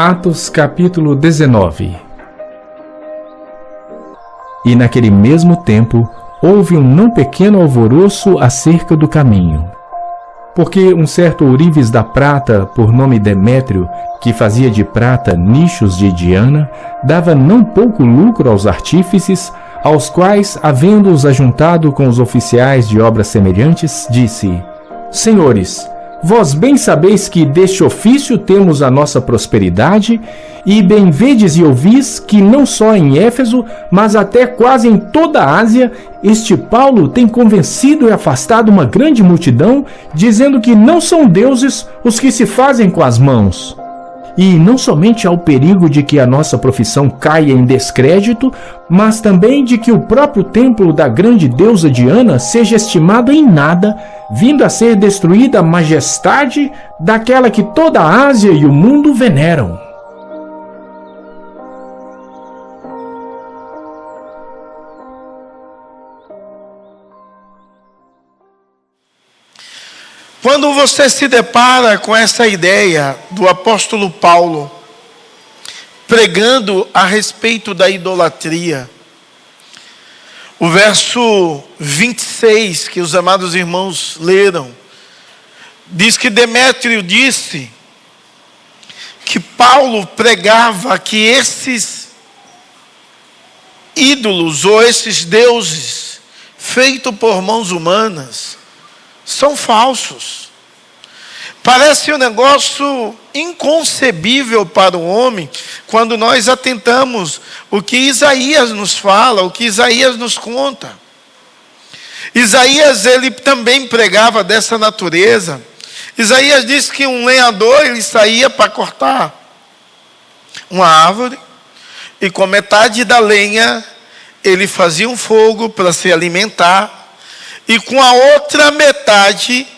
Atos capítulo 19. E naquele mesmo tempo houve um não pequeno alvoroço acerca do caminho. Porque um certo ourives da prata, por nome Demétrio, que fazia de prata nichos de Diana, dava não pouco lucro aos artífices, aos quais, havendo-os ajuntado com os oficiais de obras semelhantes, disse: Senhores, vós bem sabeis que deste ofício temos a nossa prosperidade, e bem vedes e ouvis que não só em Éfeso, mas até quase em toda a Ásia, este Paulo tem convencido e afastado uma grande multidão, dizendo que não são deuses os que se fazem com as mãos. E não somente há o perigo de que a nossa profissão caia em descrédito, mas também de que o próprio templo da grande deusa Diana seja estimado em nada, vindo a ser destruída a majestade daquela que toda a Ásia e o mundo veneram. Quando você se depara com essa ideia do apóstolo Paulo pregando a respeito da idolatria, o verso 26 que os amados irmãos leram, diz que Demétrio disse que Paulo pregava que esses ídolos ou esses deuses feitos por mãos humanas são falsos. Parece um negócio inconcebível para o homem quando nós atentamos o que Isaías nos fala, o que Isaías nos conta. Isaías, ele também pregava dessa natureza. Isaías diz que um lenhador, ele saía para cortar uma árvore e com metade da lenha ele fazia um fogo para se alimentar. E com a outra metade,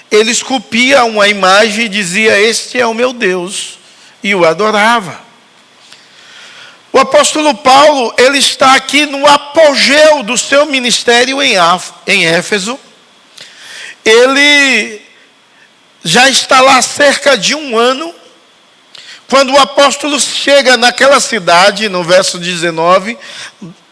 ele esculpia uma imagem e dizia: este é o meu Deus, e o adorava. O apóstolo Paulo, ele está aqui no apogeu do seu ministério em Éfeso. Ele já está lá há cerca de um ano. Quando o apóstolo chega naquela cidade, no verso 19,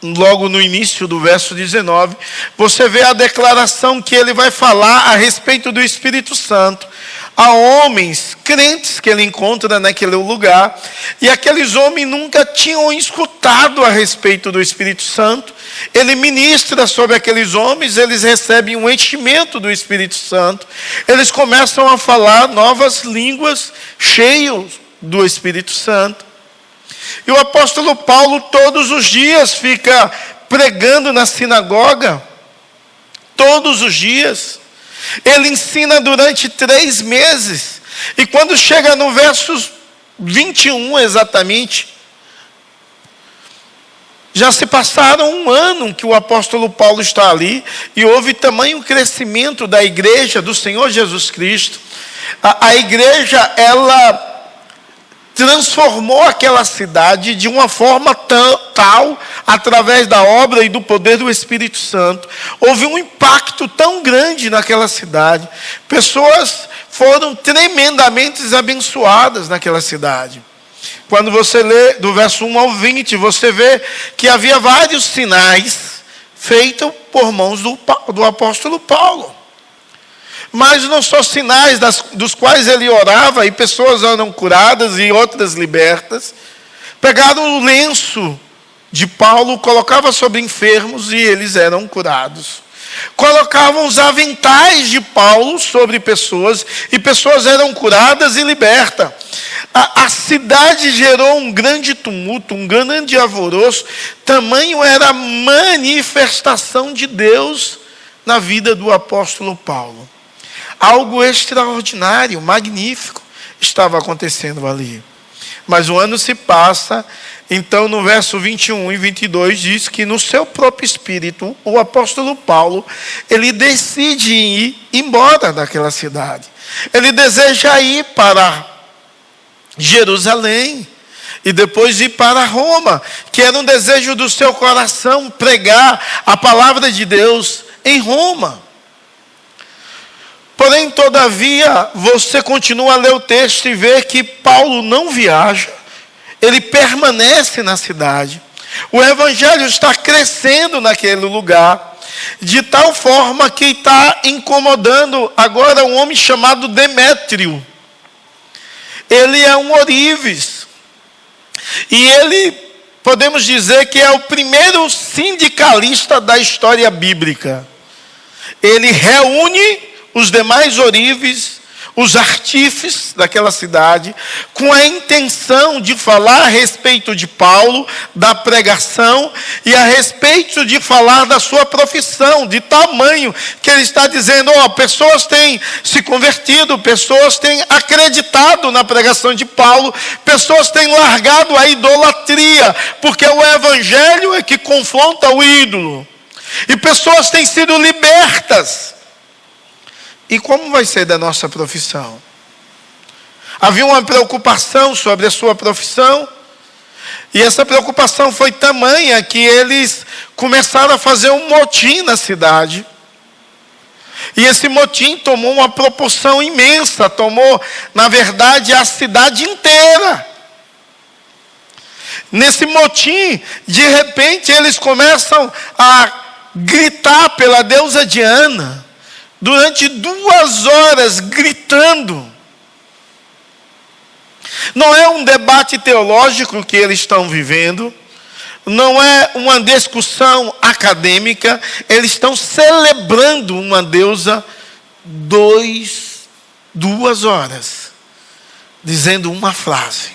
logo no início do verso 19, você vê a declaração que ele vai falar a respeito do Espírito Santo a homens crentes que ele encontra naquele lugar, e aqueles homens nunca tinham escutado a respeito do Espírito Santo. Ele ministra sobre aqueles homens, eles recebem um enchimento do Espírito Santo, eles começam a falar novas línguas, cheios do Espírito Santo. E o apóstolo Paulo todos os dias fica pregando na sinagoga, todos os dias. Ele ensina durante 3 meses. E quando chega no verso 21 exatamente, já se passaram um ano que o apóstolo Paulo está ali, e houve tamanho crescimento da igreja do Senhor Jesus Cristo. A igreja, ela transformou aquela cidade de uma forma tal, através da obra e do poder do Espírito Santo. Houve um impacto tão grande naquela cidade. Pessoas foram tremendamente abençoadas naquela cidade. Quando você lê do verso 1 ao 20, você vê que havia vários sinais feitos por mãos do apóstolo Paulo. Mas não só sinais dos quais ele orava e pessoas eram curadas e outras libertas. Pegaram o lenço de Paulo, colocavam sobre enfermos e eles eram curados. Colocavam os aventais de Paulo sobre pessoas e pessoas eram curadas e libertas. A cidade gerou um grande tumulto, um grande alvoroço. Tamanho era a manifestação de Deus na vida do apóstolo Paulo. Algo extraordinário, magnífico estava acontecendo ali. Mas o ano se passa, então no verso 21 e 22 diz que no seu próprio espírito, o apóstolo Paulo, ele decide ir embora daquela cidade. Ele deseja ir para Jerusalém e depois ir para Roma, que era um desejo do seu coração, pregar a palavra de Deus em Roma. Porém, todavia, você continua a ler o texto e vê que Paulo não viaja, ele permanece na cidade. O evangelho está crescendo naquele lugar, de tal forma que está incomodando agora um homem chamado Demétrio. Ele é um ourives. E ele, podemos dizer que é o primeiro sindicalista da história bíblica. Ele reúne os demais ourives, os artífices daquela cidade, com a intenção de falar a respeito de Paulo, da pregação, e a respeito de falar da sua profissão, de tamanho que ele está dizendo, pessoas têm se convertido, pessoas têm acreditado na pregação de Paulo, pessoas têm largado a idolatria, porque o evangelho é que confronta o ídolo, e pessoas têm sido libertas. E como vai ser da nossa profissão? Havia uma preocupação sobre a sua profissão, e essa preocupação foi tamanha que eles começaram a fazer um motim na cidade. E esse motim tomou uma proporção imensa, tomou, na verdade, a cidade inteira. Nesse motim, de repente, eles começam a gritar pela deusa Diana, durante 2 horas, gritando. Não é um debate teológico que eles estão vivendo, não é uma discussão acadêmica, eles estão celebrando uma deusa 2 horas, dizendo uma frase,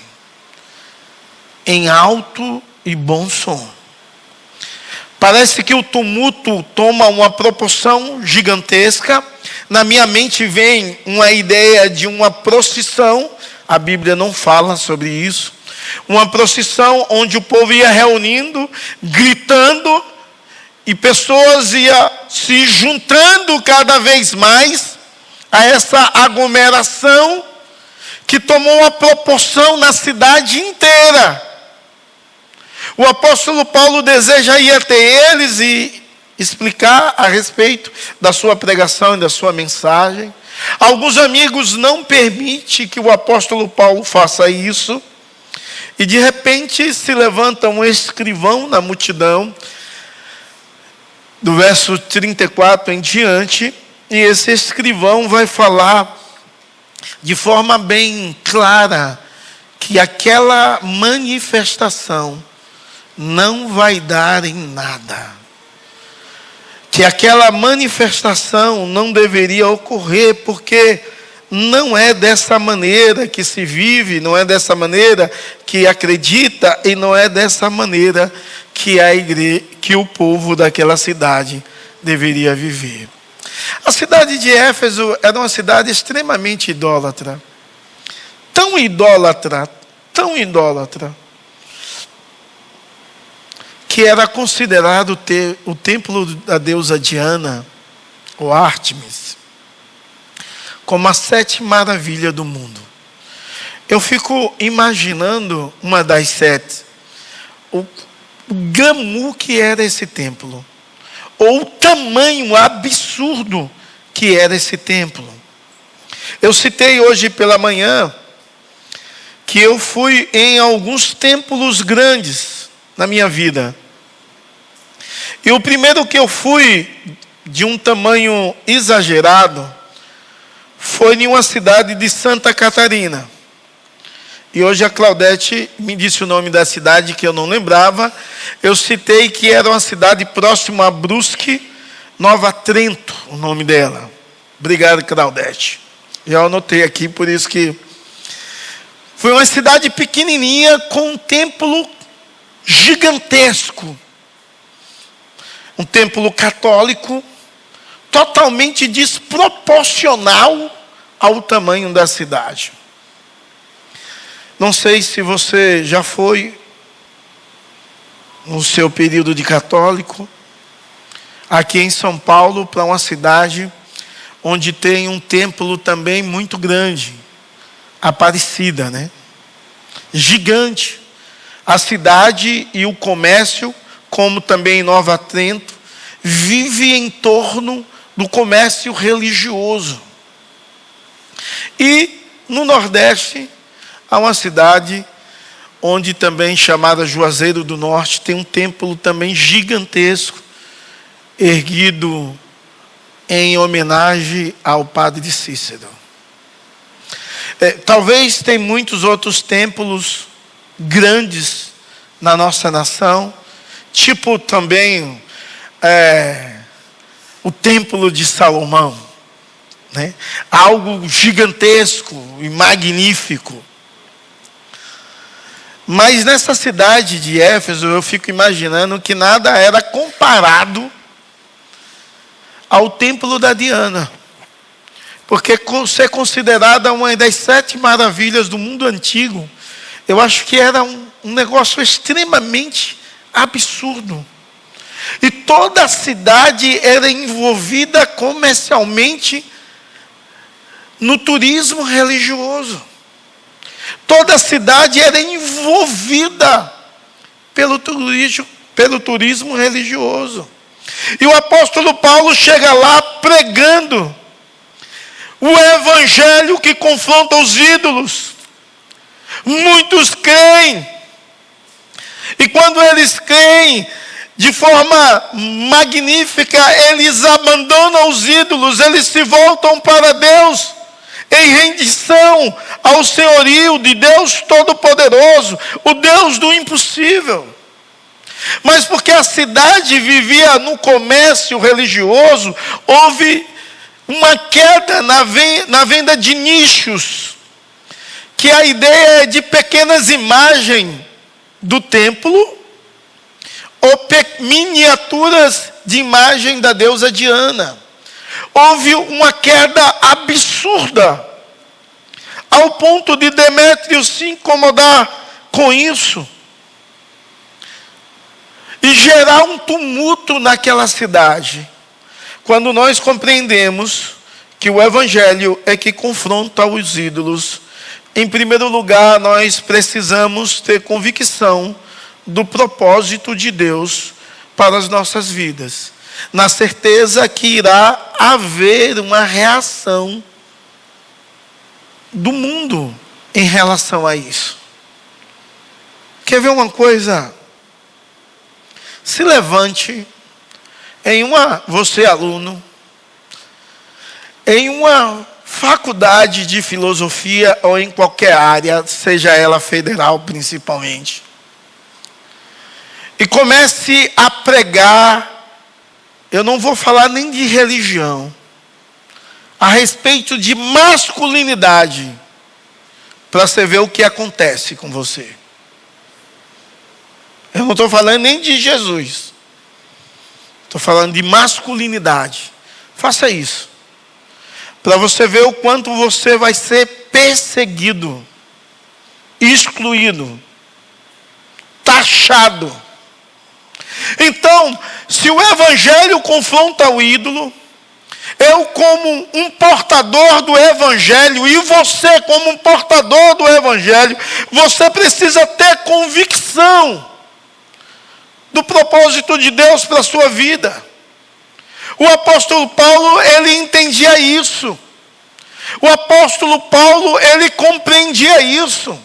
em alto e bom som. Parece que o tumulto toma uma proporção gigantesca. Na minha mente vem uma ideia de uma procissão. A Bíblia não fala sobre isso. Uma procissão onde o povo ia reunindo, gritando, e pessoas iam se juntando cada vez mais a essa aglomeração que tomou uma proporção na cidade inteira. O apóstolo Paulo deseja ir até eles e explicar a respeito da sua pregação e da sua mensagem. Alguns amigos não permitem que o apóstolo Paulo faça isso. E de repente se levanta um escrivão na multidão, do verso 34 em diante, e esse escrivão vai falar de forma bem clara que aquela manifestação não vai dar em nada. Que aquela manifestação não deveria ocorrer, porque não é dessa maneira que se vive, não é dessa maneira que acredita, e não é dessa maneira que a igreja, que o povo daquela cidade deveria viver. A cidade de Éfeso era uma cidade extremamente idólatra. Tão idólatra, que era considerado o templo da deusa Diana, ou Ártemis, como a 7ª maravilha do mundo. Eu fico imaginando uma das 7, o glamour que era esse templo, ou o tamanho absurdo que era esse templo. Eu citei hoje pela manhã que eu fui em alguns templos grandes na minha vida. E o primeiro que eu fui, de um tamanho exagerado, foi em uma cidade de Santa Catarina. E hoje a Claudete me disse o nome da cidade que eu não lembrava. Eu citei que era uma cidade próxima a Brusque, Nova Trento, o nome dela. Obrigado, Claudete. Já anotei aqui, por isso que... Foi uma cidade pequenininha com um templo gigantesco. Um templo católico totalmente desproporcional ao tamanho da cidade. Não sei se você já foi, no seu período de católico, aqui em São Paulo, para uma cidade onde tem um templo também muito grande, Aparecida, né? Gigante. A cidade e o comércio, como também Nova Trento, vive em torno do comércio religioso. E no Nordeste há uma cidade onde também chamada Juazeiro do Norte, tem um templo também gigantesco, erguido em homenagem ao padre Cícero. Talvez tem muitos outros templos grandes na nossa nação, tipo também o Templo de Salomão, né? Algo gigantesco e magnífico. Mas nessa cidade de Éfeso, eu fico imaginando que nada era comparado ao templo da Diana. Porque ser considerada uma das 7 maravilhas do mundo antigo, eu acho que era um negócio extremamente absurdo. E toda a cidade era envolvida comercialmente no turismo religioso. Toda a cidade era envolvida pelo turismo religioso. E o apóstolo Paulo chega lá pregando o evangelho que confronta os ídolos. Muitos creem. E quando eles creem de forma magnífica, eles abandonam os ídolos, eles se voltam para Deus em rendição ao senhorio de Deus Todo-Poderoso, o Deus do impossível. Mas porque a cidade vivia no comércio religioso, houve uma queda na venda de nichos, que a ideia é de pequenas imagens do templo, ou miniaturas de imagem da deusa Diana. Houve uma queda absurda, ao ponto de Demétrio se incomodar com isso e gerar um tumulto naquela cidade. Quando nós compreendemos que o evangelho é que confronta os ídolos, em primeiro lugar, nós precisamos ter convicção do propósito de Deus para as nossas vidas, na certeza que irá haver uma reação do mundo em relação a isso. Quer ver uma coisa? Se levante você aluno, em uma faculdade de filosofia ou em qualquer área, seja ela federal principalmente, e comece a pregar, eu não vou falar nem de religião, a respeito de masculinidade, para você ver o que acontece com você. Eu não estou falando nem de Jesus, estou falando de masculinidade. Faça isso, para você ver o quanto você vai ser perseguido, excluído, taxado. Então, se o evangelho confronta o ídolo, eu como um portador do evangelho, e você como um portador do evangelho, você precisa ter convicção do propósito de Deus para a sua vida. O apóstolo Paulo, ele entendia isso. O apóstolo Paulo, ele compreendia isso.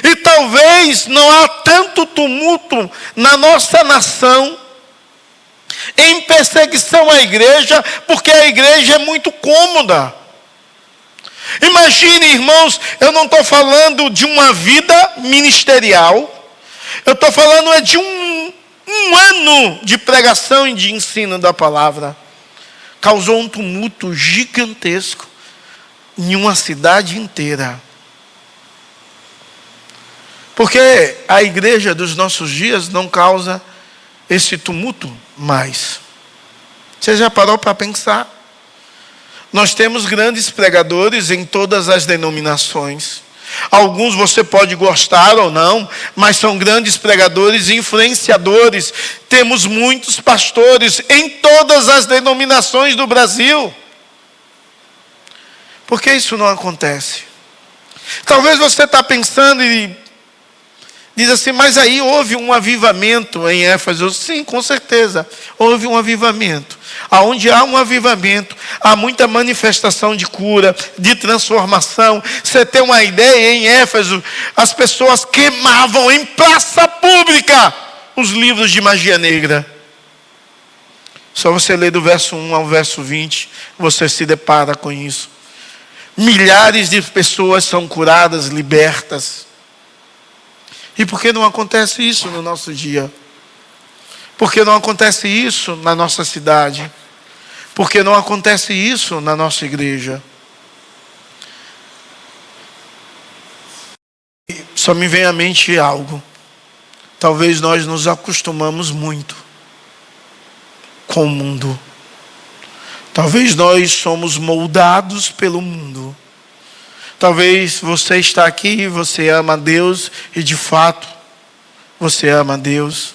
E talvez não há tanto tumulto na nossa nação em perseguição à igreja, porque a igreja é muito cômoda. Imagine, irmãos, eu não estou falando de uma vida ministerial, eu estou falando de um ano de pregação e de ensino da palavra. Causou um tumulto gigantesco em uma cidade inteira. Porque a igreja dos nossos dias não causa esse tumulto mais. Você já parou para pensar? Nós temos grandes pregadores em todas as denominações. Alguns você pode gostar ou não, mas são grandes pregadores e influenciadores. Temos muitos pastores em todas as denominações do Brasil. Por que isso não acontece? Talvez você está pensando e Diz assim, mas aí houve um avivamento em Éfeso. Sim, com certeza, houve um avivamento. Aonde há um avivamento, há muita manifestação de cura, de transformação. Você tem uma ideia, em Éfeso, as pessoas queimavam em praça pública os livros de magia negra. Só você ler do verso 1 ao verso 20, você se depara com isso. Milhares de pessoas são curadas, libertas. E por que não acontece isso no nosso dia? Por que não acontece isso na nossa cidade? Por que não acontece isso na nossa igreja? Só me vem à mente algo. Talvez nós nos acostumamos muito com o mundo. Talvez nós somos moldados pelo mundo. Talvez você está aqui e você ama a Deus, e de fato, você ama a Deus.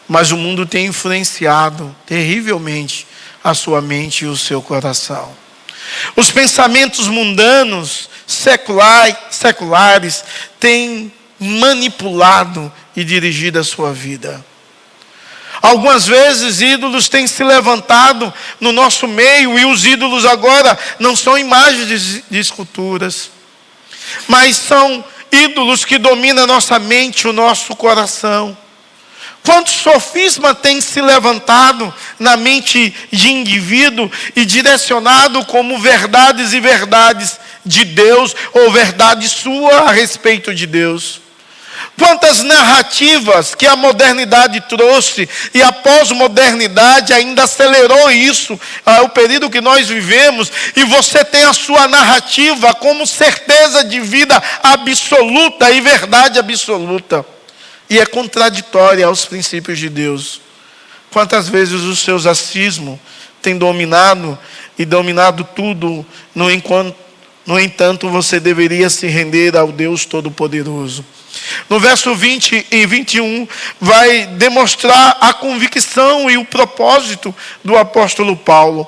Mas o mundo tem influenciado terrivelmente a sua mente e o seu coração. Os pensamentos mundanos, seculares, têm manipulado e dirigido a sua vida. Algumas vezes ídolos têm se levantado no nosso meio, e os ídolos agora não são imagens de esculturas, mas são ídolos que dominam a nossa mente, o nosso coração. Quantos sofismas têm se levantado na mente de indivíduo e direcionado como verdades e verdades de Deus, ou verdade sua a respeito de Deus? Quantas narrativas que a modernidade trouxe, e a pós-modernidade ainda acelerou isso, o período que nós vivemos, e você tem a sua narrativa como certeza de vida absoluta e verdade absoluta, e é contraditória aos princípios de Deus. Quantas vezes o seu acismo tem dominado tudo, no entanto você deveria se render ao Deus Todo-Poderoso. No verso 20 e 21, vai demonstrar a convicção e o propósito do apóstolo Paulo.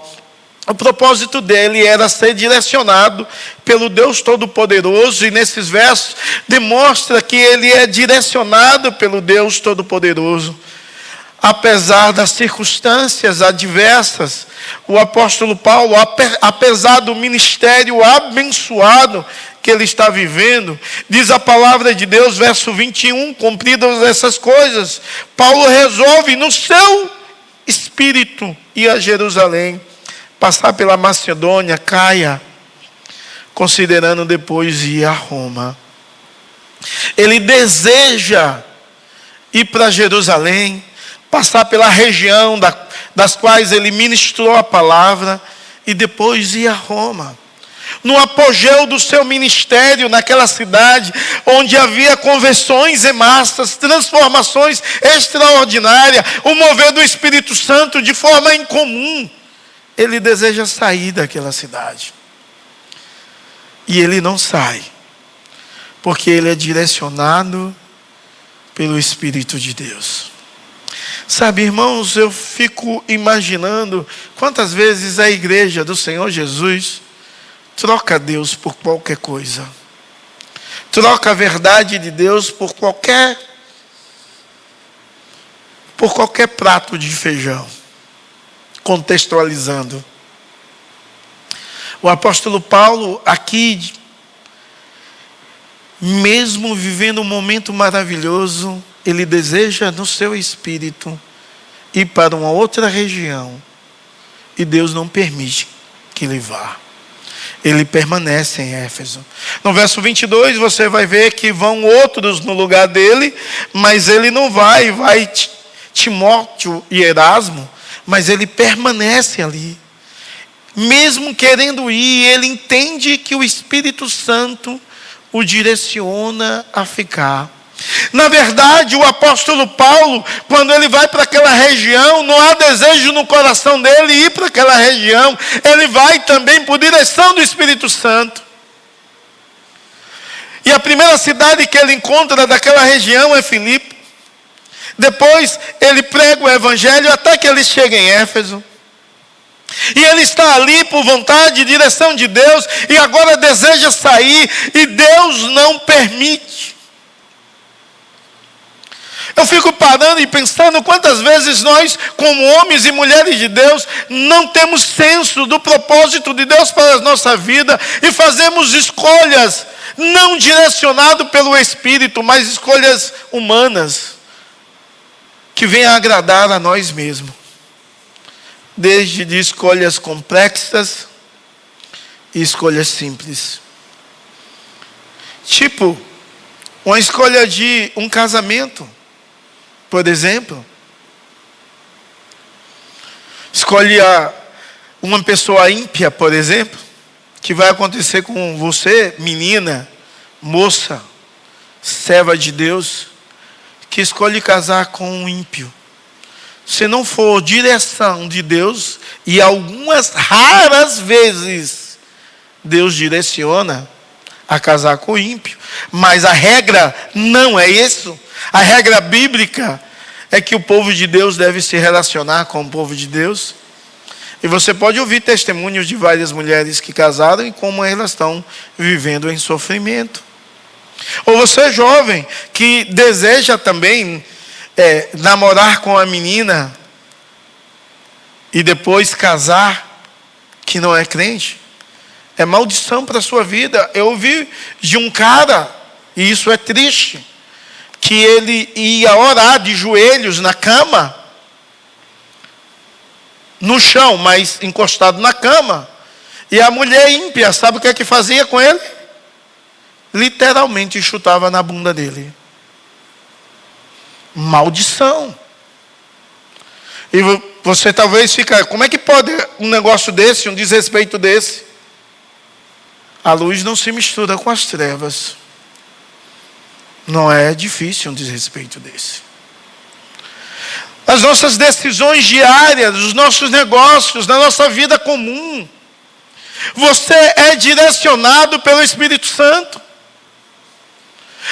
O propósito dele era ser direcionado pelo Deus Todo-Poderoso, e nesses versos demonstra que ele é direcionado pelo Deus Todo-Poderoso. Apesar das circunstâncias adversas, o apóstolo Paulo, apesar do ministério abençoado que ele está vivendo, diz a palavra de Deus, verso 21, cumpridas essas coisas, Paulo resolve no seu espírito ir a Jerusalém, passar pela Macedônia, Caia, considerando depois ir a Roma. Ele deseja ir para Jerusalém, passar pela região das quais ele ministrou a palavra, e depois ir a Roma. No apogeu do seu ministério naquela cidade, onde havia conversões em massas, transformações extraordinárias, o mover do Espírito Santo de forma incomum, ele deseja sair daquela cidade. E ele não sai, porque ele é direcionado pelo Espírito de Deus. Sabe, irmãos, eu fico imaginando quantas vezes a igreja do Senhor Jesus troca Deus por qualquer coisa. Troca a verdade de Deus por qualquer prato de feijão. Contextualizando. O apóstolo Paulo aqui, mesmo vivendo um momento maravilhoso, ele deseja no seu espírito ir para uma outra região, e Deus não permite que ele vá. Ele permanece em Éfeso. No verso 22 você vai ver que vão outros no lugar dele, mas ele não vai Timóteo e Erasmo, mas ele permanece ali. Mesmo querendo ir, ele entende que o Espírito Santo o direciona a ficar. Na verdade, o apóstolo Paulo, quando ele vai para aquela região, não há desejo no coração dele ir para aquela região. Ele vai também por direção do Espírito Santo. E a primeira cidade que ele encontra daquela região é Filipe. Depois ele prega o evangelho até que ele chega em Éfeso. E ele está ali por vontade e direção de Deus, e agora deseja sair, e Deus não permite. Eu fico parando e pensando quantas vezes nós, como homens e mulheres de Deus, não temos senso do propósito de Deus para a nossa vida e fazemos escolhas não direcionadas pelo Espírito, mas escolhas humanas que venham agradar a nós mesmos. Desde de escolhas complexas e escolhas simples. Tipo, uma escolha de um casamento, por exemplo. Escolha uma pessoa ímpia, por exemplo, que vai acontecer com você, menina, moça, serva de Deus, que escolhe casar com um ímpio. Se não for direção de Deus, e algumas raras vezes Deus direciona a casar com o ímpio, mas a regra não é isso. A regra bíblica é que o povo de Deus deve se relacionar com o povo de Deus. E você pode ouvir testemunhos de várias mulheres que casaram e como elas estão vivendo em sofrimento. Ou você jovem que deseja também namorar com a menina e depois casar, que não é crente, é maldição para a sua vida. Eu ouvi de um cara, e isso é triste, que ele ia orar de joelhos na cama, no chão, mas encostado na cama, e a mulher ímpia, sabe o que é que fazia com ele? Literalmente chutava na bunda dele. Maldição. E você talvez fica, como é que pode um negócio desse, um desrespeito desse? A luz não se mistura com as trevas. Não é difícil um desrespeito desse. As nossas decisões diárias, os nossos negócios, na nossa vida comum, você é direcionado pelo Espírito Santo.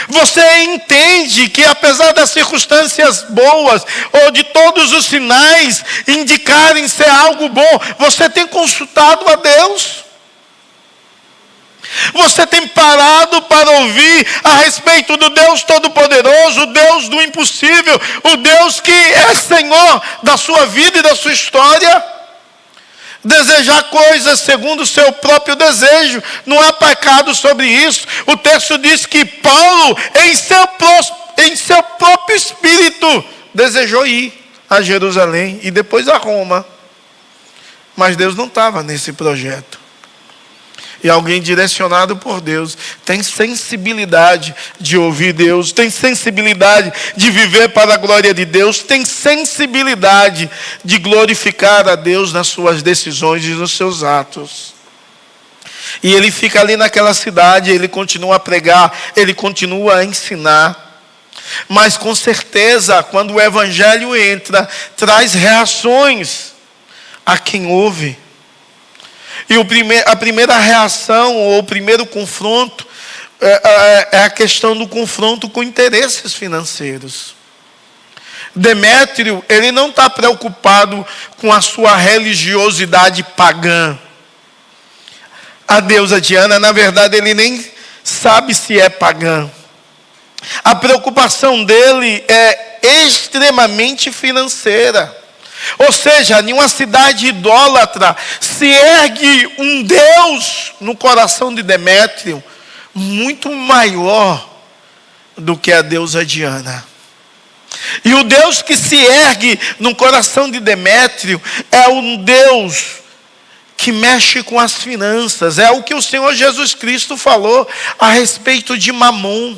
Você entende que apesar das circunstâncias boas, ou de todos os sinais indicarem ser algo bom, você tem consultado a Deus. Você tem parado para ouvir a respeito do Deus Todo-Poderoso, o Deus do impossível, o Deus que é Senhor da sua vida e da sua história. Desejar coisas segundo o seu próprio desejo, não há pecado sobre isso. O texto diz que Paulo, em seu próprio espírito, desejou ir a Jerusalém e depois a Roma. Mas Deus não estava nesse projeto. E alguém direcionado por Deus tem sensibilidade de ouvir Deus, tem sensibilidade de viver para a glória de Deus, tem sensibilidade de glorificar a Deus nas suas decisões e nos seus atos. E ele fica ali naquela cidade, ele continua a pregar, ele continua a ensinar. Mas com certeza, quando o evangelho entra, traz reações a quem ouve. E a primeira reação, ou o primeiro confronto, é a questão do confronto com interesses financeiros. Demétrio, ele não está preocupado com a sua religiosidade pagã. A deusa Diana, na verdade, ele nem sabe se é pagã. A preocupação dele é extremamente financeira. Ou seja, em uma cidade idólatra, se ergue um Deus no coração de Demétrio, muito maior do que a deusa Diana. E o Deus que se ergue no coração de Demétrio é um Deus que mexe com as finanças. É o que o Senhor Jesus Cristo falou a respeito de Mamon.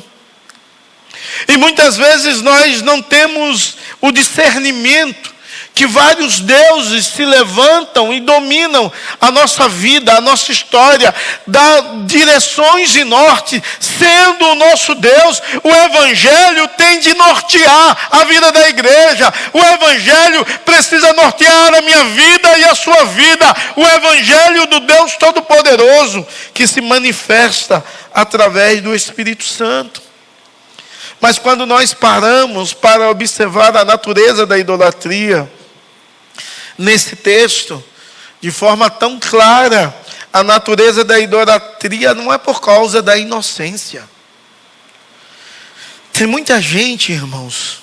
E muitas vezes nós não temos o discernimento que vários deuses se levantam e dominam a nossa vida, a nossa história, dá direções e norte, sendo o nosso Deus, o Evangelho tem de nortear a vida da igreja, o Evangelho precisa nortear a minha vida e a sua vida, o Evangelho do Deus Todo-Poderoso, que se manifesta através do Espírito Santo. Mas quando nós paramos para observar a natureza da idolatria, nesse texto, de forma tão clara, a natureza da idolatria não é por causa da inocência. Tem muita gente, irmãos,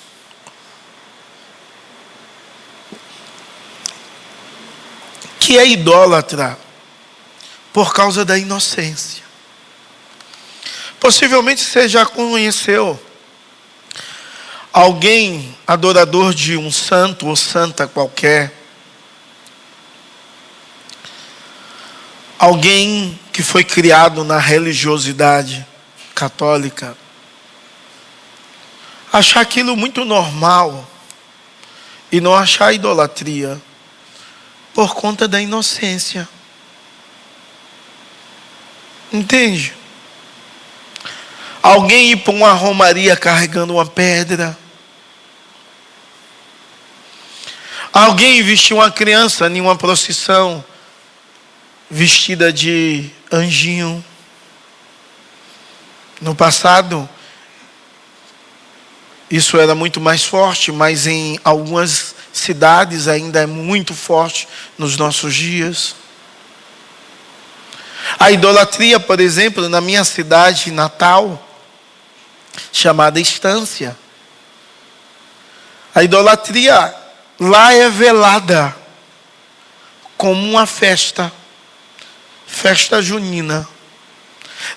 que é idólatra por causa da inocência. Possivelmente você já conheceu alguém adorador de um santo ou santa qualquer. Alguém que foi criado na religiosidade católica. Achar aquilo muito normal e não achar idolatria por conta da inocência. Entende? Alguém ir para uma romaria carregando uma pedra. Alguém vestir uma criança em uma procissão vestida de anjinho. No passado, isso era muito mais forte, mas em algumas cidades ainda é muito forte nos nossos dias. A idolatria, por exemplo, na minha cidade natal, chamada Estância. A idolatria lá é velada como uma festa junina.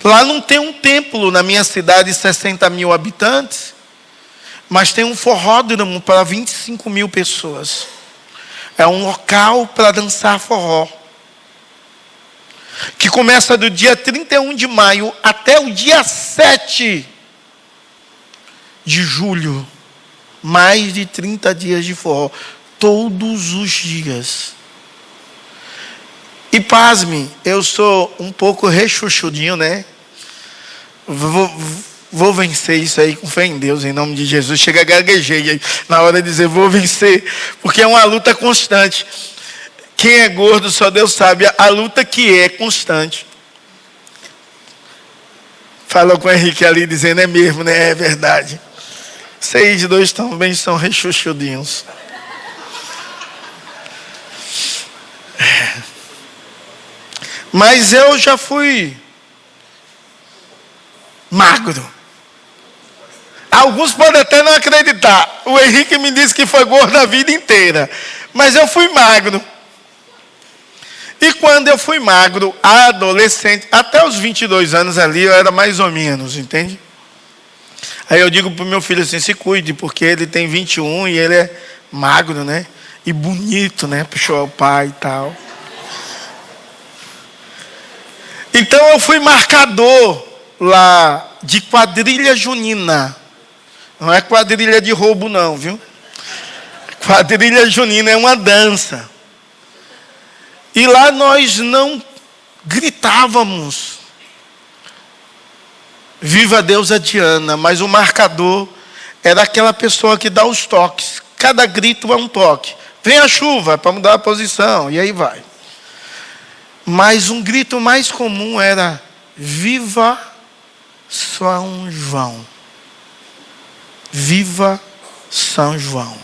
Lá não tem um templo na minha cidade de 60 mil habitantes, mas tem um forródromo para 25 mil pessoas. É um local para dançar forró, que começa do dia 31 de maio até o dia 7 de julho. Mais de 30 dias de forró, todos os dias. E pasme, eu sou um pouco rechuchudinho, né? Vou vencer isso aí com fé em Deus, em nome de Jesus. Chega a gaguejei aí na hora de dizer vou vencer, porque é uma luta constante. Quem é gordo, só Deus sabe a luta que é constante. Fala com o Henrique ali dizendo, é mesmo, né? É verdade. Vocês dois também são rechuchudinhos. Mas eu já fui magro. Alguns podem até não acreditar. O Henrique me disse que foi gordo a vida inteira. Mas eu fui magro. E quando eu fui magro, adolescente, até os 22 anos ali, eu era mais ou menos, entende? Aí eu digo para o meu filho assim, se cuide, porque ele tem 21 e ele é magro, né? E bonito, né? Puxou o pai e tal. Então eu fui marcador lá de quadrilha junina. Não é quadrilha de roubo não, viu? Quadrilha junina é uma dança. E lá nós não gritávamos viva a deusa Diana, mas o marcador era aquela pessoa que dá os toques. Cada grito é um toque. Vem a chuva para mudar a posição, e aí vai. Mas um grito mais comum era viva São João. Viva São João.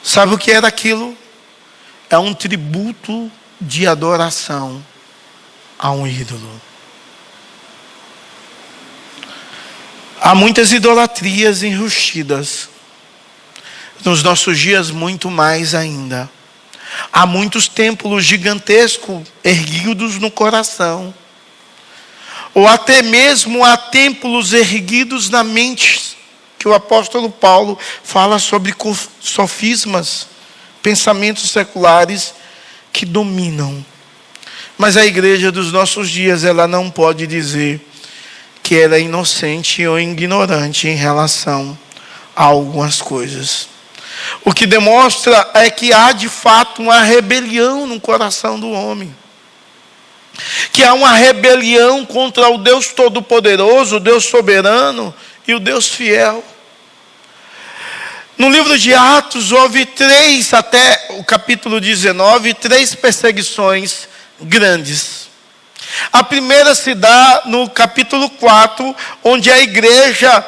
Sabe o que era aquilo? É um tributo de adoração a um ídolo. Há muitas idolatrias enrustidas. Nos nossos dias, muito mais ainda. Há muitos templos gigantescos erguidos no coração. Ou até mesmo há templos erguidos na mente, que o apóstolo Paulo fala sobre sofismas, pensamentos seculares que dominam. Mas a igreja dos nossos dias, ela não pode dizer que ela é inocente ou ignorante em relação a algumas coisas. O que demonstra é que há de fato uma rebelião no coração do homem. Que há uma rebelião contra o Deus Todo-Poderoso, o Deus Soberano e o Deus Fiel. No livro de Atos houve 3, até o capítulo 19, 3 perseguições grandes. A primeira se dá no capítulo 4, onde a igreja,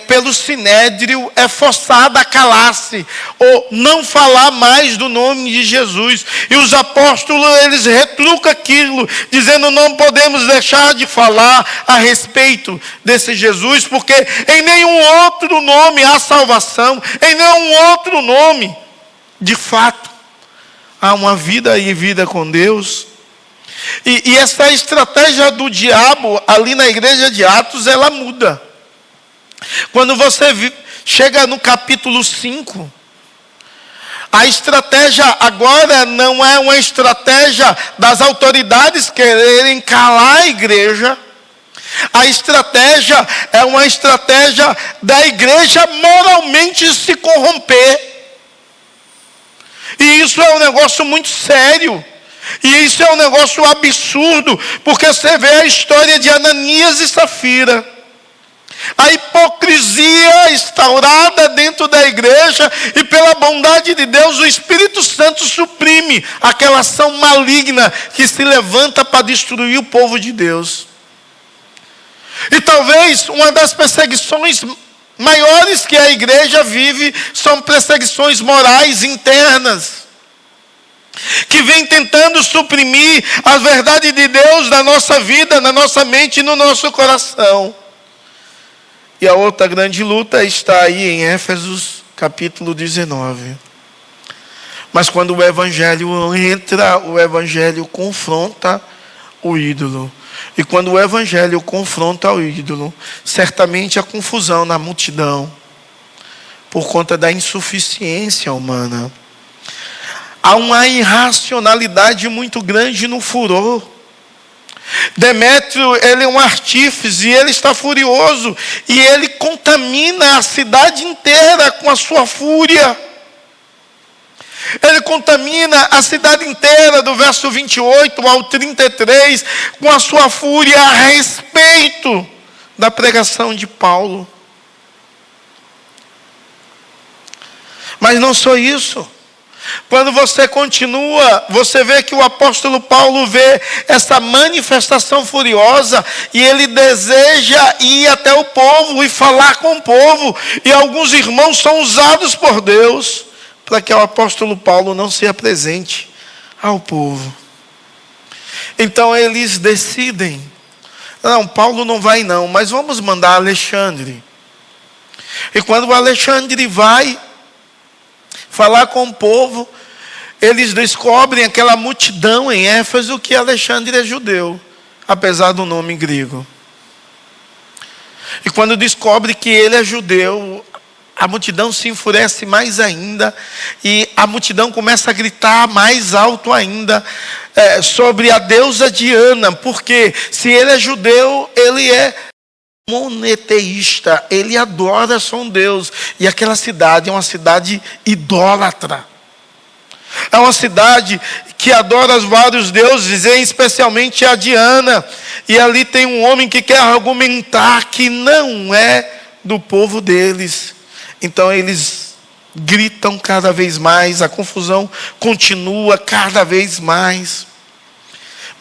pelo sinédrio, é forçada a calar-se, ou não falar mais do nome de Jesus. E os apóstolos, eles retrucam aquilo, dizendo, não podemos deixar de falar a respeito desse Jesus, porque em nenhum outro nome há salvação, em nenhum outro nome, de fato, há uma vida e vida com Deus. E essa estratégia do diabo ali na igreja de Atos, ela muda. Quando você chega no capítulo 5, a estratégia agora não é uma estratégia das autoridades quererem calar a igreja. A estratégia é uma estratégia da igreja moralmente se corromper. E isso é um negócio muito sério. E isso é um negócio absurdo, porque você vê a história de Ananias e Safira. A hipocrisia instaurada dentro da igreja, e pela bondade de Deus, o Espírito Santo suprime aquela ação maligna que se levanta para destruir o povo de Deus. E talvez uma das perseguições maiores que a igreja vive são perseguições morais internas, que vem tentando suprimir a verdade de Deus na nossa vida, na nossa mente e no nosso coração. E a outra grande luta está aí em Éfesos capítulo 19. Mas quando o evangelho entra, o evangelho confronta o ídolo. E quando o evangelho confronta o ídolo, certamente a confusão na multidão, por conta da insuficiência humana. Há uma irracionalidade muito grande no furor. Demétrio, ele é um artífice, e ele está furioso, e ele contamina a cidade inteira com a sua fúria. Ele contamina a cidade inteira, do verso 28 ao 33, com a sua fúria a respeito da pregação de Paulo. Mas não só isso. Quando você continua, você vê que o apóstolo Paulo vê essa manifestação furiosa, e ele deseja ir até o povo e falar com o povo, e alguns irmãos são usados por Deus para que o apóstolo Paulo não se apresente ao povo. Então eles decidem, não, Paulo não vai não, mas vamos mandar Alexandre. E quando o Alexandre vai falar com o povo, eles descobrem aquela multidão em Éfeso que Alexandre é judeu, apesar do nome grego. E quando descobre que ele é judeu, a multidão se enfurece mais ainda, e a multidão começa a gritar mais alto ainda sobre a deusa Diana, porque se ele é judeu, ele é monoteísta, ele adora só um Deus, e aquela cidade é uma cidade idólatra. É uma cidade que adora os vários deuses, e especialmente a Diana, e ali tem um homem que quer argumentar que não é do povo deles. Então eles gritam cada vez mais, a confusão continua cada vez mais.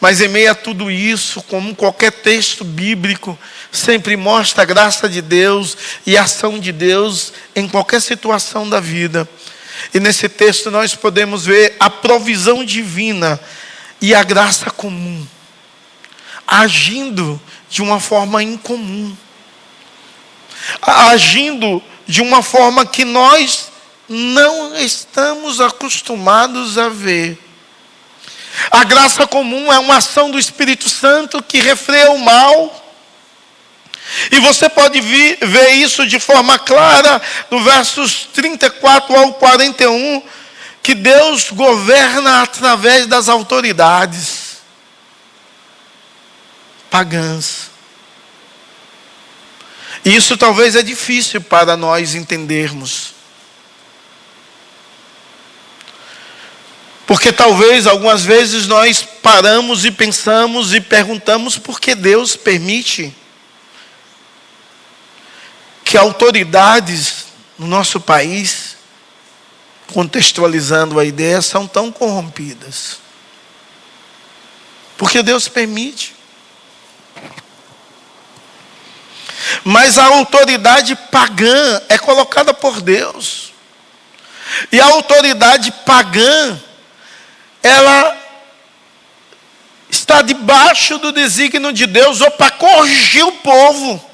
Mas em meio a tudo isso, como qualquer texto bíblico, sempre mostra a graça de Deus e a ação de Deus em qualquer situação da vida. E nesse texto nós podemos ver a provisão divina e a graça comum, agindo de uma forma incomum, agindo de uma forma que nós não estamos acostumados a ver. A graça comum é uma ação do Espírito Santo que refreia o mal. E você pode ver isso de forma clara no versos 34 ao 41, que Deus governa através das autoridades pagãs. E isso talvez é difícil para nós entendermos. Porque talvez algumas vezes nós paramos e pensamos e perguntamos por que Deus permite que autoridades no nosso país, contextualizando a ideia, são tão corrompidas. Porque Deus permite. Mas a autoridade pagã é colocada por Deus. E a autoridade pagã, ela está debaixo do desígnio de Deus, ou para corrigir o povo.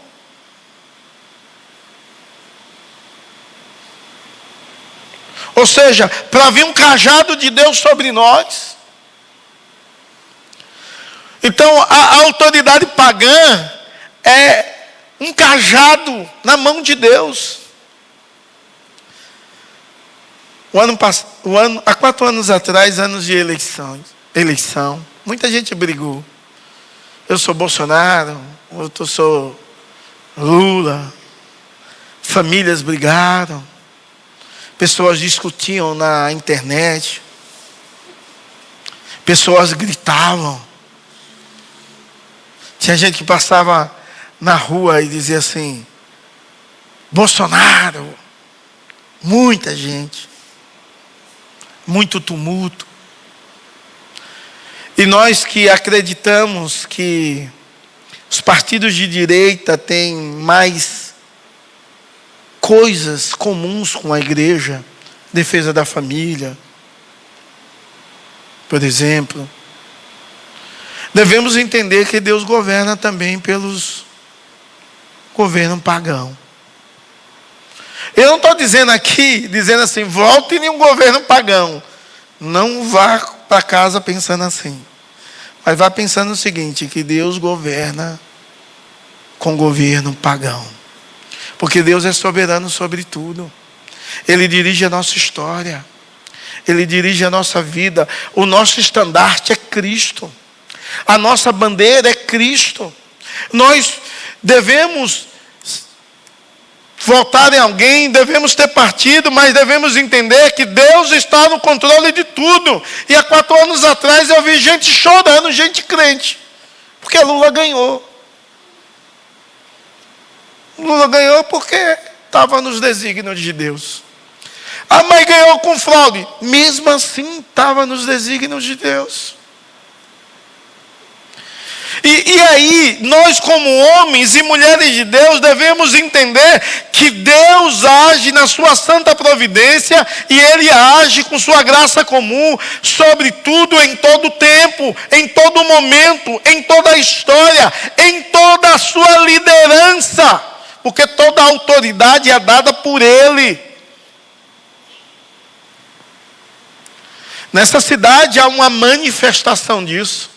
Ou seja, para vir um cajado de Deus sobre nós. Então, a autoridade pagã é um cajado na mão de Deus. Há 4 anos atrás, anos de eleição, muita gente brigou. Eu sou Bolsonaro, outro sou Lula. Famílias brigaram. Pessoas discutiam na internet. Pessoas gritavam. Tinha gente que passava na rua e dizia assim: Bolsonaro. Muita gente. Muito tumulto. E nós que acreditamos que os partidos de direita têm mais coisas comuns com a igreja, defesa da família, por exemplo, devemos entender que Deus governa também pelos governo pagão. Eu não estou dizendo aqui, dizendo assim, volte em um governo pagão. Não vá para casa pensando assim. Mas vá pensando o seguinte, que Deus governa com governo pagão. Porque Deus é soberano sobre tudo. Ele dirige a nossa história. Ele dirige a nossa vida. O nosso estandarte é Cristo. A nossa bandeira é Cristo. Nós devemos votar em alguém, devemos ter partido, mas devemos entender que Deus está no controle de tudo. E há 4 anos atrás eu vi gente chorando, gente crente, porque Lula ganhou. Lula ganhou porque estava nos desígnios de Deus. A mãe ganhou com fraude, mesmo assim estava nos desígnios de Deus. E aí, nós como homens e mulheres de Deus, devemos entender que Deus age na sua santa providência e Ele age com sua graça comum sobre tudo, em todo tempo, em todo momento, em toda a história, em toda a sua liderança, porque toda a autoridade é dada por Ele. Nessa cidade há uma manifestação disso.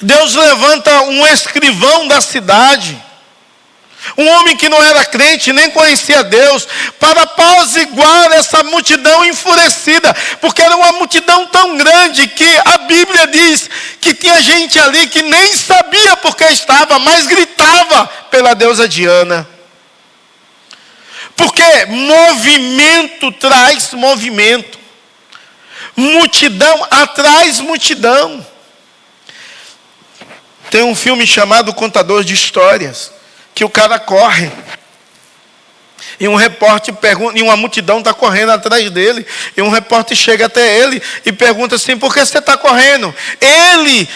Deus levanta um escrivão da cidade, um homem que não era crente, nem conhecia Deus, para apaziguar essa multidão enfurecida, porque era uma multidão tão grande que a Bíblia diz que tinha gente ali que nem sabia por que estava, mas gritava pela deusa Diana. Porque movimento traz movimento, multidão atrai multidão. Tem um filme chamado Contador de Histórias, que o cara corre. E um repórter pergunta, e uma multidão está correndo atrás dele. E um repórter chega até ele e pergunta assim, por que você está correndo? Ele,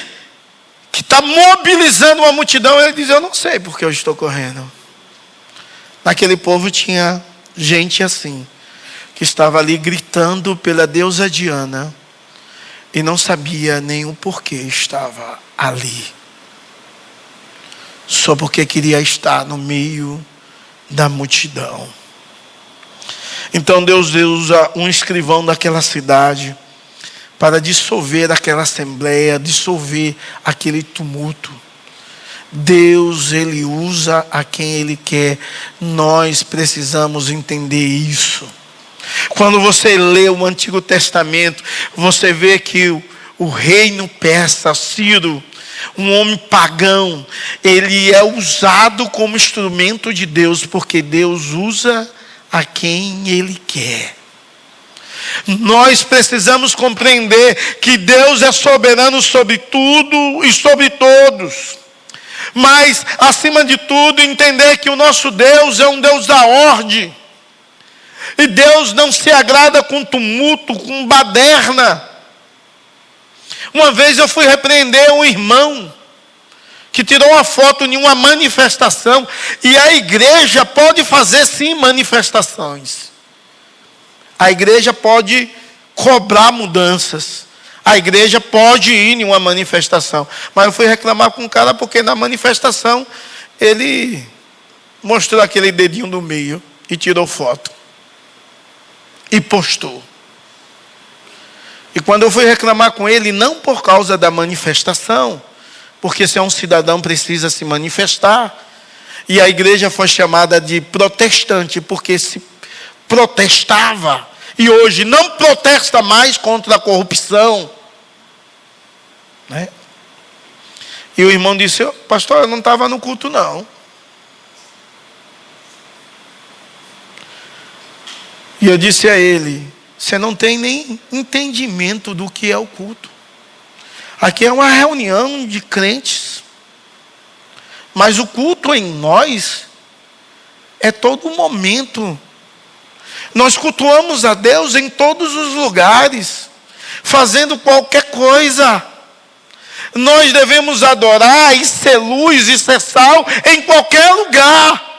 que está mobilizando uma multidão, ele diz, eu não sei por que eu estou correndo. Naquele povo tinha gente assim, que estava ali gritando pela deusa Diana, e não sabia nem o porquê estava ali. Só porque queria estar no meio da multidão. Então Deus usa um escrivão daquela cidade para dissolver aquela assembleia, dissolver aquele tumulto. Deus, Ele usa a quem Ele quer. Nós precisamos entender isso. Quando você lê o Antigo Testamento, você vê que o reino persa, Ciro, um homem pagão, ele é usado como instrumento de Deus, porque Deus usa a quem Ele quer. Nós precisamos compreender que Deus é soberano sobre tudo e sobre todos. Mas, acima de tudo, entender que o nosso Deus é um Deus da ordem. E Deus não se agrada com tumulto, com baderna. Uma vez eu fui repreender um irmão que tirou uma foto em uma manifestação. E a igreja pode fazer sim manifestações. A igreja pode cobrar mudanças. A igreja pode ir em uma manifestação. Mas eu fui reclamar com o cara porque na manifestação ele mostrou aquele dedinho do meio e tirou foto. e postou. E quando eu fui reclamar com ele, não por causa da manifestação, porque se é um cidadão precisa se manifestar, e a igreja foi chamada de protestante, porque se protestava, e hoje não protesta mais contra a corrupção, né? E o irmão disse: pastor, eu não estava no culto não. E eu disse a ele: você não tem nem entendimento do que é o culto. Aqui é uma reunião de crentes, mas o culto em nós é todo momento. Nós cultuamos a Deus em todos os lugares, fazendo qualquer coisa. Nós devemos adorar e ser luz e ser sal em qualquer lugar.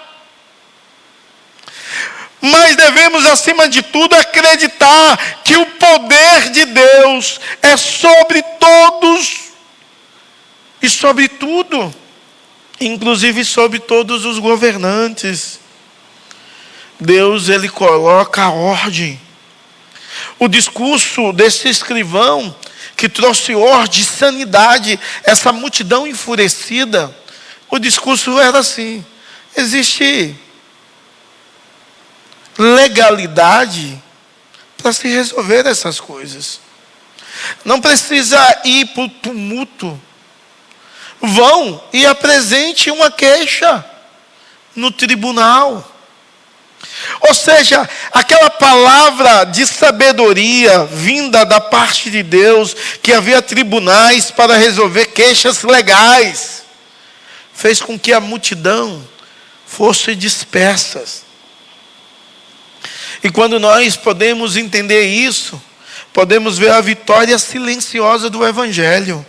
Mas devemos, acima de tudo, acreditar que o poder de Deus é sobre todos e sobre tudo, inclusive sobre todos os governantes. Deus, ele coloca a ordem. O discurso desse escrivão, que trouxe ordem, sanidade, essa multidão enfurecida, o discurso era assim: existe legalidade para se resolver essas coisas. Não precisa ir para o tumulto. Vão e apresente uma queixa no tribunal. Ou seja, aquela palavra de sabedoria vinda da parte de Deus, que havia tribunais para resolver queixas legais, fez com que a multidão fosse dispersa. E quando nós podemos entender isso, podemos ver a vitória silenciosa do Evangelho.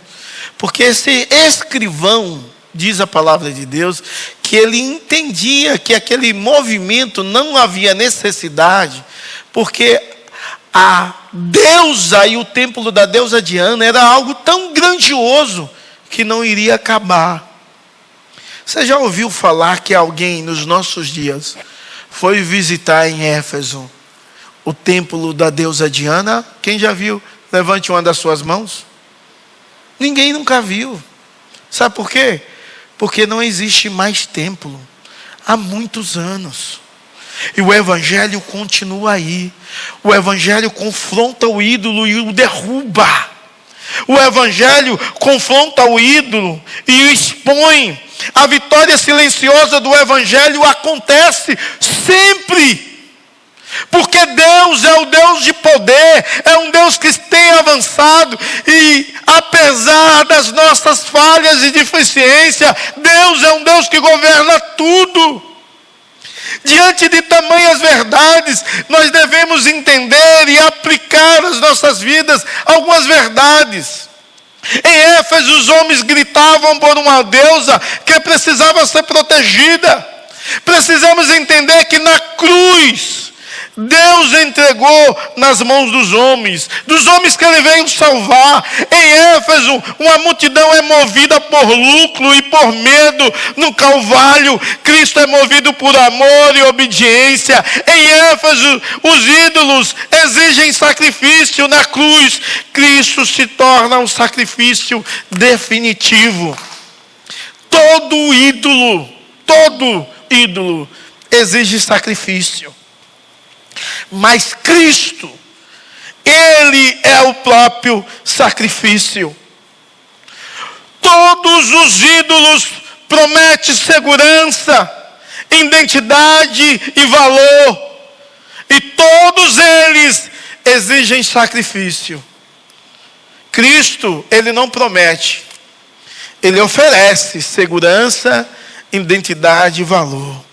Porque esse escrivão, diz a palavra de Deus, que ele entendia que aquele movimento não havia necessidade, porque a deusa e o templo da deusa Diana era algo tão grandioso que não iria acabar. Você já ouviu falar que alguém nos nossos dias foi visitar em Éfeso o templo da deusa Diana? Quem já viu? Levante uma das suas mãos. Ninguém nunca viu. Sabe por quê? Porque não existe mais templo há muitos anos. E o Evangelho continua aí. O Evangelho confronta o ídolo e o derruba. O Evangelho confronta o ídolo e o expõe. A vitória silenciosa do Evangelho acontece sempre. Porque Deus é o Deus de poder, é um Deus que tem avançado, e apesar das nossas falhas e deficiência, Deus é um Deus que governa tudo. Diante de tamanhas verdades, nós devemos entender e aplicar às nossas vidas algumas verdades. Em Éfeso, os homens gritavam por uma deusa que precisava ser protegida. Precisamos entender que na cruz, Deus entregou nas mãos dos homens que ele veio salvar. Em Éfeso, uma multidão é movida por lucro e por medo. No Calvário, Cristo é movido por amor e obediência. Em Éfeso, os ídolos exigem sacrifício. Na cruz, Cristo se torna um sacrifício definitivo. Todo ídolo exige sacrifício. Mas Cristo, Ele é o próprio sacrifício. Todos os ídolos prometem segurança, identidade e valor. E todos eles exigem sacrifício. Cristo, Ele não promete. Ele oferece segurança, identidade e valor.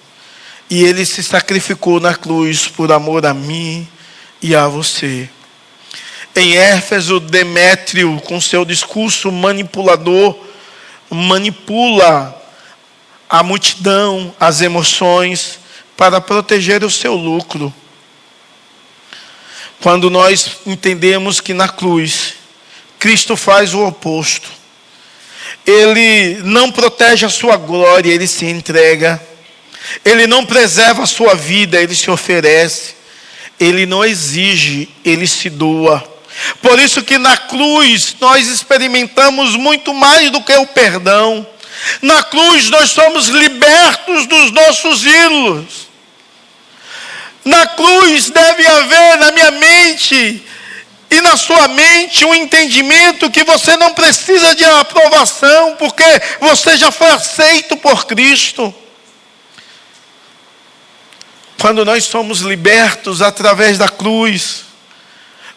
E Ele se sacrificou na cruz por amor a mim e a você. Em Éfeso, Demétrio, com seu discurso manipulador, manipula a multidão, as emoções, para proteger o seu lucro. Quando nós entendemos que na cruz, Cristo faz o oposto. Ele não protege a sua glória, Ele se entrega. Ele não preserva a sua vida, Ele se oferece. ele não exige, ele se doa. Por isso que na cruz nós experimentamos muito mais do que o perdão. Na cruz nós somos libertos dos nossos ídolos. Na cruz deve haver na minha mente e na sua mente um entendimento que você não precisa de aprovação, porque você já foi aceito por Cristo. Quando nós somos libertos através da cruz,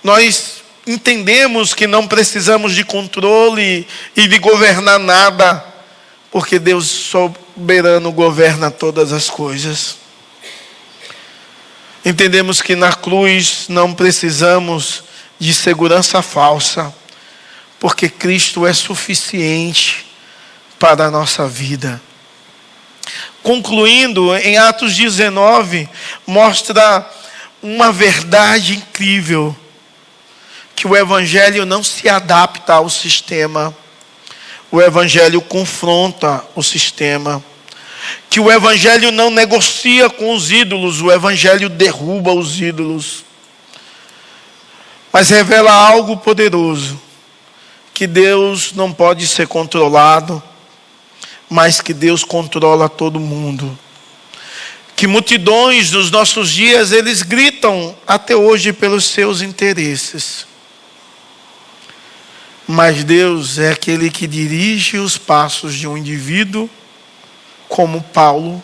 nós entendemos que não precisamos de controle e de governar nada, porque Deus soberano governa todas as coisas. Entendemos que na cruz não precisamos de segurança falsa, porque Cristo é suficiente para a nossa vida. Concluindo, em Atos 19, mostra uma verdade incrível, que o Evangelho não se adapta ao sistema, o Evangelho confronta o sistema, que o Evangelho não negocia com os ídolos, o Evangelho derruba os ídolos, mas revela algo poderoso, que Deus não pode ser controlado, mas que Deus controla todo mundo. Que multidões nos nossos dias, eles gritam até hoje pelos seus interesses. Mas Deus é aquele que dirige os passos de um indivíduo, como Paulo,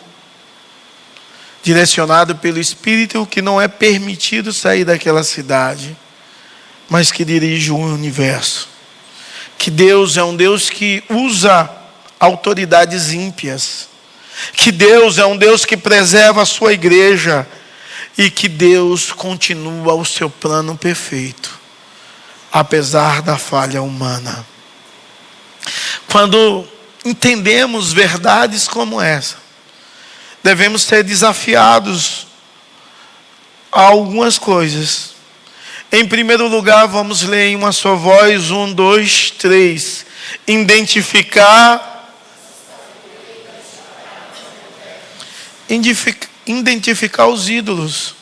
direcionado pelo Espírito, que não é permitido sair daquela cidade, mas que dirige o universo. Que Deus é um Deus que usa autoridades ímpias. Que Deus é um Deus que preserva a sua igreja. E que Deus continua o seu plano perfeito, apesar da falha humana. Quando entendemos verdades como essa, devemos ser desafiados a algumas coisas. Em primeiro lugar, vamos ler em uma só voz, 1, 2, 3. Identificar os ídolos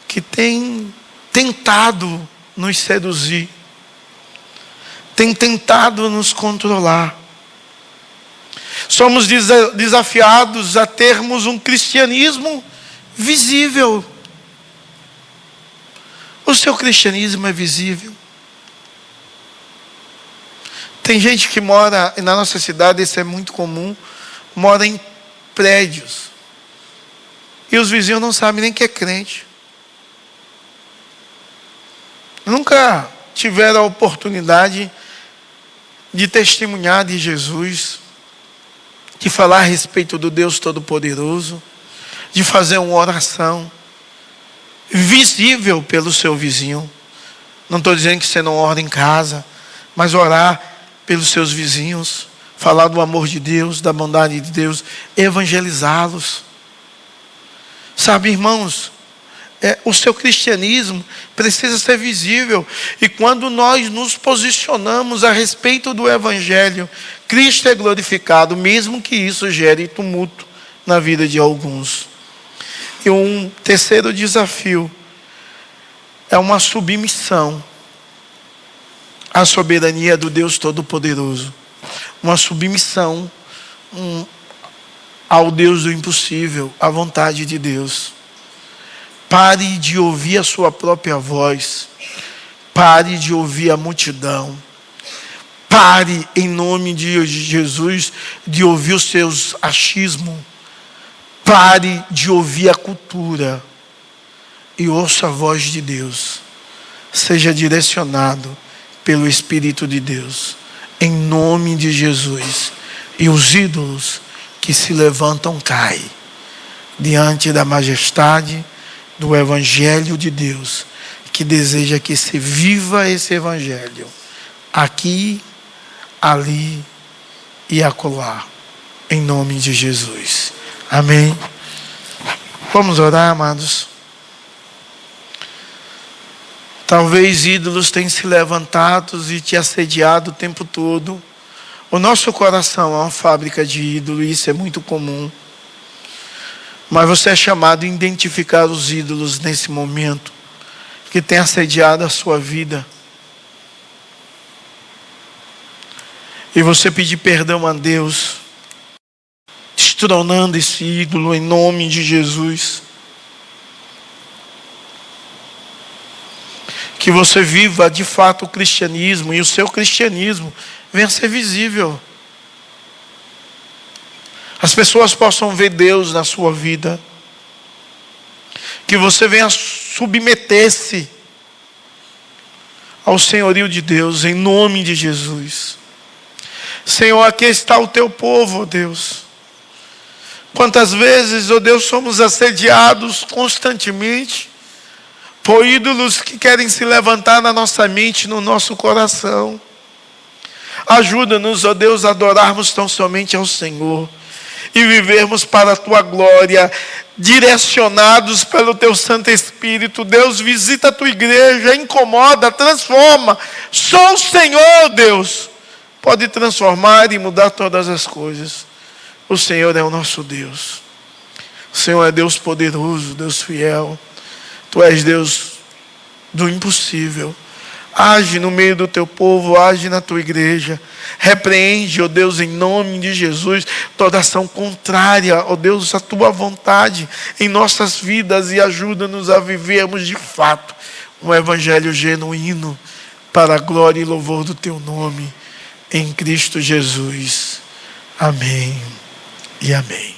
que têm tentado nos seduzir, têm tentado nos controlar. Somos desafiados a termos um cristianismo visível. O seu cristianismo é visível. Tem gente que mora, e na nossa cidade isso é muito comum, mora em prédios. E os vizinhos não sabem nem que é crente. Nunca tiveram a oportunidade de testemunhar de Jesus, de falar a respeito do Deus Todo-Poderoso, de fazer uma oração visível pelo seu vizinho. Não estou dizendo que você não ora em casa, mas orar pelos seus vizinhos, falar do amor de Deus, da bondade de Deus, evangelizá-los. Sabe, irmãos, o seu cristianismo precisa ser visível. E quando nós nos posicionamos a respeito do Evangelho, Cristo é glorificado, mesmo que isso gere tumulto na vida de alguns. E um terceiro desafio é uma submissão à soberania do Deus Todo-Poderoso. Uma submissão ao Deus do impossível, à vontade de Deus. Pare de ouvir a sua própria voz. Pare de ouvir a multidão. Pare, em nome de Jesus, de ouvir os seus achismos. Pare de ouvir a cultura. E ouça a voz de Deus. Seja direcionado pelo Espírito de Deus. Em nome de Jesus. E os ídolos que se levantam caem diante da majestade do Evangelho de Deus, que deseja que se viva esse Evangelho aqui, ali e acolá, em nome de Jesus. Amém. Vamos orar, amados. Talvez ídolos tenham se levantado e te assediado o tempo todo. O nosso coração é uma fábrica de ídolos, isso é muito comum. Mas você é chamado a identificar os ídolos nesse momento que tem assediado a sua vida. E você pedir perdão a Deus, destronando esse ídolo em nome de Jesus. Que você viva de fato o cristianismo e o seu cristianismo venha a ser visível. As pessoas possam ver Deus na sua vida. Que você venha submeter-se ao senhorio de Deus, em nome de Jesus. Senhor, aqui está o teu povo, ó Deus. Quantas vezes, ó Deus, somos assediados constantemente por ídolos que querem se levantar na nossa mente, no nosso coração. Ajuda-nos, ó Deus, a adorarmos tão somente ao Senhor e vivermos para a tua glória, direcionados pelo teu Santo Espírito. Deus, visita a tua igreja, incomoda, transforma. Só o Senhor, Deus, pode transformar e mudar todas as coisas. O Senhor é o nosso Deus. O Senhor é Deus poderoso, Deus fiel. Tu és Deus do impossível. Age no meio do teu povo, age na tua igreja. Repreende, ó Deus, em nome de Jesus, toda ação contrária, ó Deus, à tua vontade em nossas vidas, e ajuda-nos a vivermos de fato um evangelho genuíno para a glória e louvor do teu nome, em Cristo Jesus. Amém e amém.